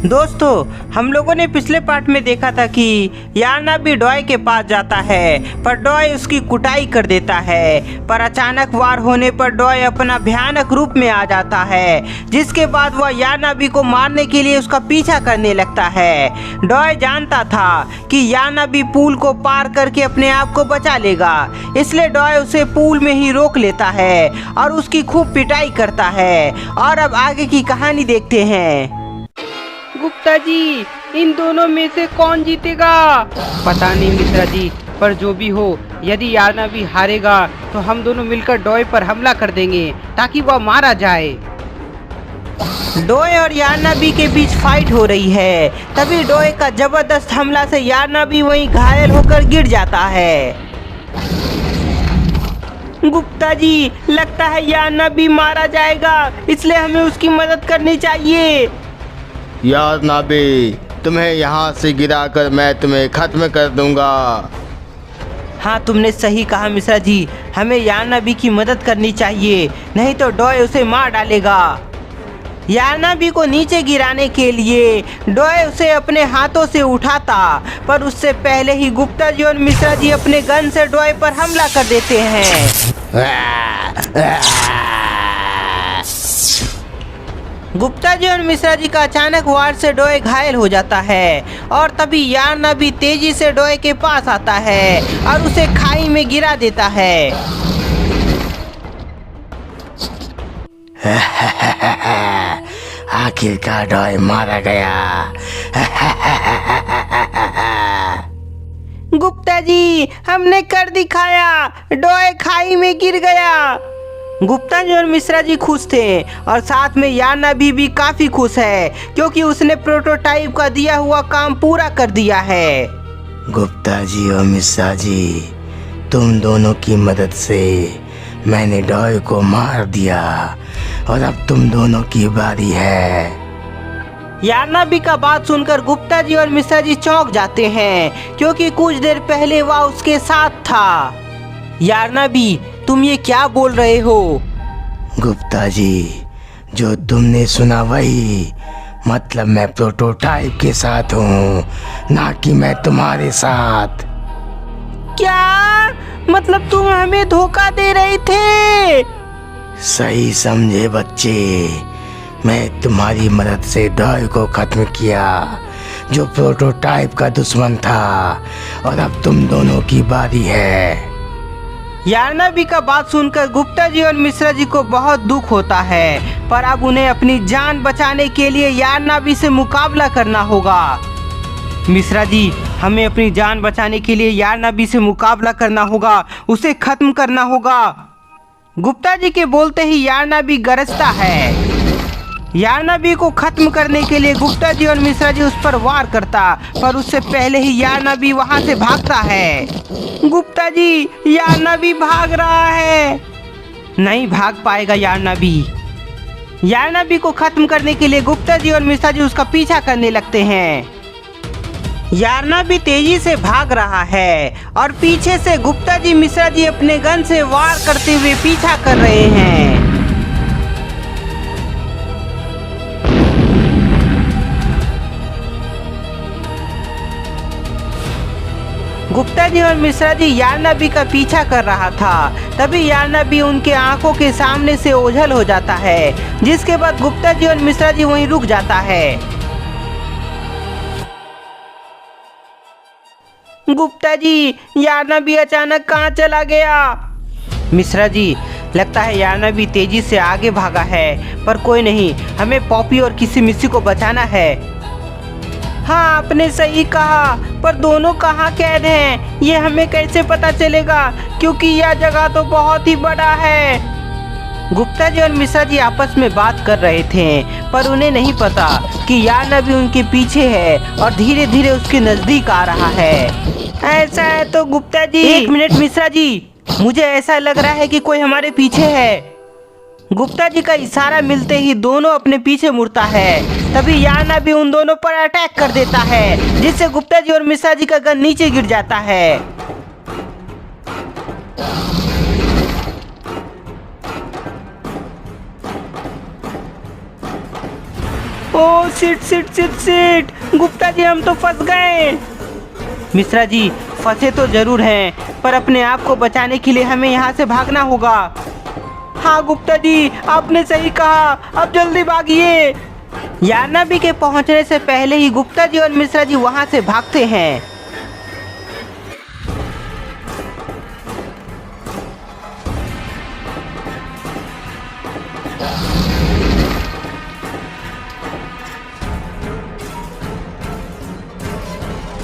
दोस्तों, हम लोगों ने पिछले पार्ट में देखा था कि यारनाबी डॉय के पास जाता है पर डॉय उसकी कुटाई कर देता है। पर अचानक वार होने पर डॉय अपना भयानक रूप में आ जाता है, जिसके बाद वह यारनाबी को मारने के लिए उसका पीछा करने लगता है। डॉय जानता था कि यारनाबी पूल को पार करके अपने आप को बचा लेगा, इसलिए डॉय उसे पूल में ही रोक लेता है और उसकी खूब पिटाई करता है। और अब आगे की कहानी देखते हैं। गुप्ता जी, इन दोनों में से कौन जीतेगा? पता नहीं मिश्रा जी, पर जो भी हो, यदि यारनाबी हारेगा तो हम दोनों मिलकर डॉय पर हमला कर देंगे ताकि वह मारा जाए। डॉय और यारनाबी के बीच फाइट हो रही है। तभी डॉय का जबरदस्त हमला से यारनाबी वहीं घायल होकर गिर जाता है। गुप्ता जी, लगता है यारनाबी मारा जाएगा, इसलिए हमें उसकी मदद करनी चाहिए। यारनाबी, तुम्हें यहाँ से गिराकर मैं तुम्हें खत्म कर दूंगा। हाँ, तुमने सही कहा मिश्रा जी, हमें यारनाबी की मदद करनी चाहिए, नहीं तो डॉय उसे मार डालेगा। यारनाबी को नीचे गिराने के लिए डॉय उसे अपने हाथों से उठाता, पर उससे पहले ही गुप्ता जी और मिश्रा जी अपने गन से डॉय पर हमला कर देते हैं। गुप्ता जी और मिश्रा जी का अचानक वार से डॉय घायल हो जाता है और तभी यारनाबी तेजी से डॉय के पास आता है और उसे खाई में गिरा देता है। आखिरकार डॉय मारा गया। गुप्ता जी, हमने कर दिखाया, डॉय खाई में गिर गया। गुप्ता जी और मिश्रा जी खुश थे और साथ में यारनाबी भी काफी खुश है, क्योंकि उसने प्रोटोटाइप का दिया हुआ काम पूरा कर दिया है। गुप्ता जी और मिश्रा जी, तुम दोनों की मदद से मैंने डॉय को मार दिया और अब तुम दोनों की बारी है। यारनाबी का बात सुनकर गुप्ता जी और मिश्रा जी चौंक जाते हैं, क्योंकि कुछ देर पहले वह उसके साथ था। यारनाबी, तुम ये क्या बोल रहे हो? गुप्ता जी, जो तुमने सुना वही, मतलब मैं प्रोटोटाइप के साथ हूँ, ना कि मैं तुम्हारे साथ। क्या मतलब तुम हमें धोखा दे रहे थे? सही समझे बच्चे, मैं तुम्हारी मदद से डॉय को खत्म किया, जो प्रोटोटाइप का दुश्मन था, और अब तुम दोनों की बारी है। यारनाबी का बात सुनकर गुप्ता जी और मिश्रा जी को बहुत दुख होता है, पर अब उन्हें अपनी जान बचाने के लिए यारनाबी से मुकाबला करना होगा। मिश्रा जी, हमें अपनी जान बचाने के लिए यारनाबी से मुकाबला करना होगा, उसे खत्म करना होगा। गुप्ता जी के बोलते ही यारनाबी गरजता है। यारनाबी को खत्म करने के लिए गुप्ता जी और मिश्रा जी उस पर वार करता, पर उससे पहले ही यारनाबी वहां से भागता है। गुप्ता जी, यारनाबी भाग रहा है। नहीं भाग पाएगा यारनाबी। यारनाबी को खत्म करने के लिए गुप्ता जी और मिश्रा जी उसका पीछा करने लगते हैं। यारनाबी तेजी से भाग रहा है और पीछे से गुप्ता जी मिश्रा जी अपने गन से वार करते हुए पीछा कर रहे हैं। गुप्ता जी और मिश्रा जी यारनाबी का पीछा कर रहा था। तभी यारनाबी उनके आंखों के सामने से ओझल हो जाता है, जिसके बाद गुप्ता जी और मिश्रा जी वहीं रुक जाता है। गुप्ता जी, यारनाबी अचानक कहाँ चला गया? मिश्रा जी, लगता है यारनाबी तेजी से आगे भागा है, पर कोई नहीं, हमें पॉपी और किसी मिस्सी को बचाना है। हाँ, आपने सही कहा, पर दोनों कहाँ कैद हैं, ये हमें कैसे पता चलेगा, क्योंकि यह जगह तो बहुत ही बड़ा है। गुप्ता जी और मिश्रा जी आपस में बात कर रहे थे, पर उन्हें नहीं पता कि यारनाबी उनके पीछे है और धीरे धीरे उसके नजदीक आ रहा है। ऐसा है तो गुप्ता जी, एक मिनट मिश्रा जी, मुझे ऐसा लग रहा है कि कोई हमारे पीछे है। गुप्ता जी का इशारा मिलते ही दोनों अपने पीछे मुड़ता है। तभी यारनाबी उन दोनों पर अटैक कर देता है, जिससे गुप्ता जी और मिश्रा जी का गन नीचे गिर जाता है। Oh sit sit sit sit, Gupta ji हम तो फंस गए। मिश्रा जी फंसे तो जरूर हैं, पर अपने आप को बचाने के लिए हमें यहाँ से भागना होगा। हाँ गुप्ता जी आपने सही कहा, अब जल्दी भागिए। यारनाबी के पहुँचने से पहले ही गुप्ता जी और मिश्रा जी वहाँ से भागते हैं।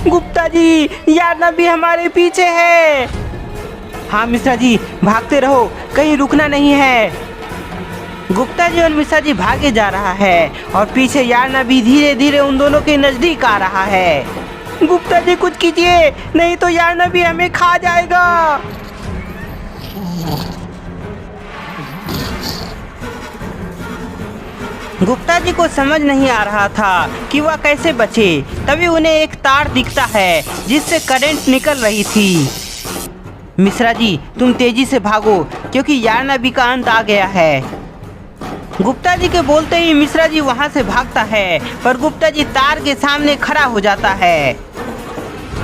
गुप्ता जी यारनाबी हमारे पीछे है। हाँ मिश्रा जी भागते रहो, कहीं रुकना नहीं है। गुप्ता जी और मिश्रा जी भागे जा रहा है और पीछे यारनाबी धीरे धीरे उन दोनों के नजदीक आ रहा है। गुप्ता जी कुछ कीजिए, नहीं तो यारनाबी हमें खा जाएगा। गुप्ता जी को समझ नहीं आ रहा था कि वह कैसे बचे। तभी उन्हें एक तार दिखता है जिससे करंट निकल रही थी। मिश्रा जी तुम तेजी से भागो क्योंकि यारनाबी का अंत आ गया है। गुप्ता जी के बोलते ही मिश्रा जी वहां से भागता है, पर गुप्ता जी तार के सामने खड़ा हो जाता है।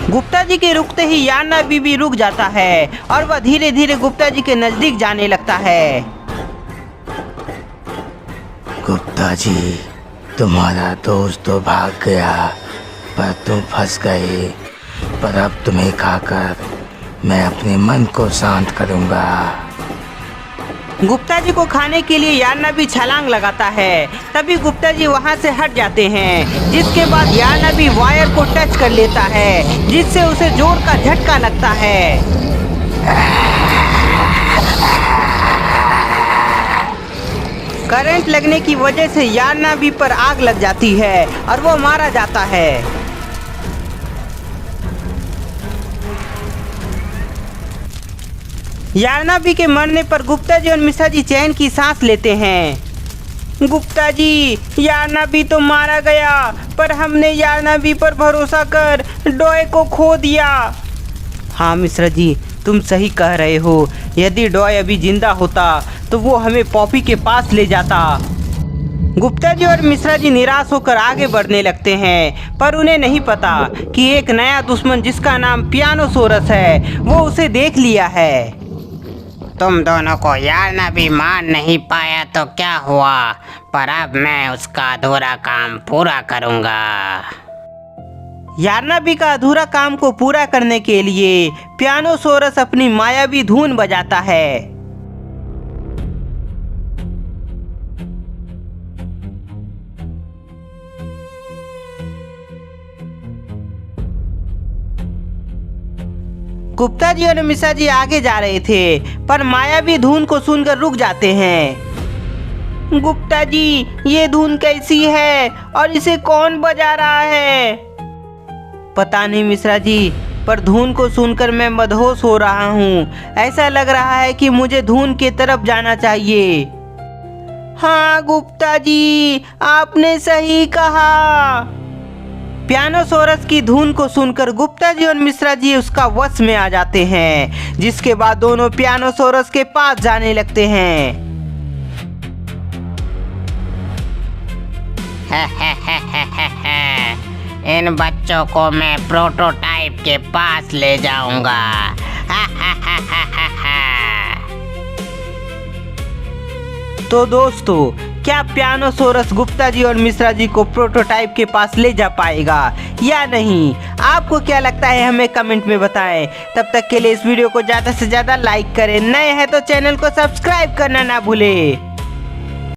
गुप्ता जी के रुकते ही यारनाबी भी रुक जाता है और वह धीरे धीरे गुप्ता जी के नजदीक जाने लगता है। गुप्ता जी तुम्हारा दोस्त तो भाग गया, पर तुम फंस गए। पर अब तुम्हें खाकर मैं अपने मन को शांत करूंगा। गुप्ता जी को खाने के लिए यारनाबी छलांग लगाता है। तभी गुप्ता जी वहां से हट जाते हैं, जिसके बाद यारनाबी वायर को टच कर लेता है, जिससे उसे जोर का झटका लगता है। करंट लगने की वजह से यारनाबी पर आग लग जाती है और वो मारा जाता है। यारनाबी के मरने पर गुप्ता जी और मिश्रा जी चैन की सांस लेते हैं। गुप्ता जी यारनाबी तो मारा गया, पर हमने यारनाबी पर भरोसा कर डॉय को खो दिया। हाँ मिश्रा जी तुम सही कह रहे हो, यदि डॉय अभी जिंदा होता तो वो हमें पॉपी के पास ले जाता। गुप्ता जी और मिश्रा जी निराश होकर आगे बढ़ने लगते हैं, पर उन्हें नहीं पता कि एक नया दुश्मन जिसका नाम पियानोसोरस है वो उसे देख लिया है। तुम दोनों को यारनाबी मार नहीं पाया तो क्या हुआ, पर अब मैं उसका अधूरा काम पूरा करूँगा। यारनाबी का अधूरा काम को पूरा करने के लिए पियानोसोरस अपनी मायावी धुन बजाता है। गुप्ता जी और मिश्रा जी आगे जा रहे थे, पर मायावी धुन को सुनकर रुक जाते हैं। गुप्ता जी ये धुन कैसी है और इसे कौन बजा रहा है? पता नहीं मिश्रा जी, पर धुन को सुनकर मैं मदहोश हो रहा हूँ। ऐसा लग रहा है कि मुझे धुन की तरफ जाना चाहिए। हाँ गुप्ता जी आपने सही कहा। पियानोसोरस की धुन को सुनकर गुप्ता जी और मिश्रा जी उसका वश में आ जाते हैं, जिसके बाद दोनों पियानोसोरस के पास जाने लगते हैं। इन बच्चों को मैं प्रोटोटाइप के पास ले जाऊंगा। तो दोस्तों क्या पियानोसोरस गुप्ता जी और मिश्रा जी को प्रोटोटाइप के पास ले जा पाएगा या नहीं? आपको क्या लगता है हमें कमेंट में बताएं। तब तक के लिए इस वीडियो को ज़्यादा से ज़्यादा लाइक करें, नए हैं तो चैनल को सब्सक्राइब करना ना भूलें।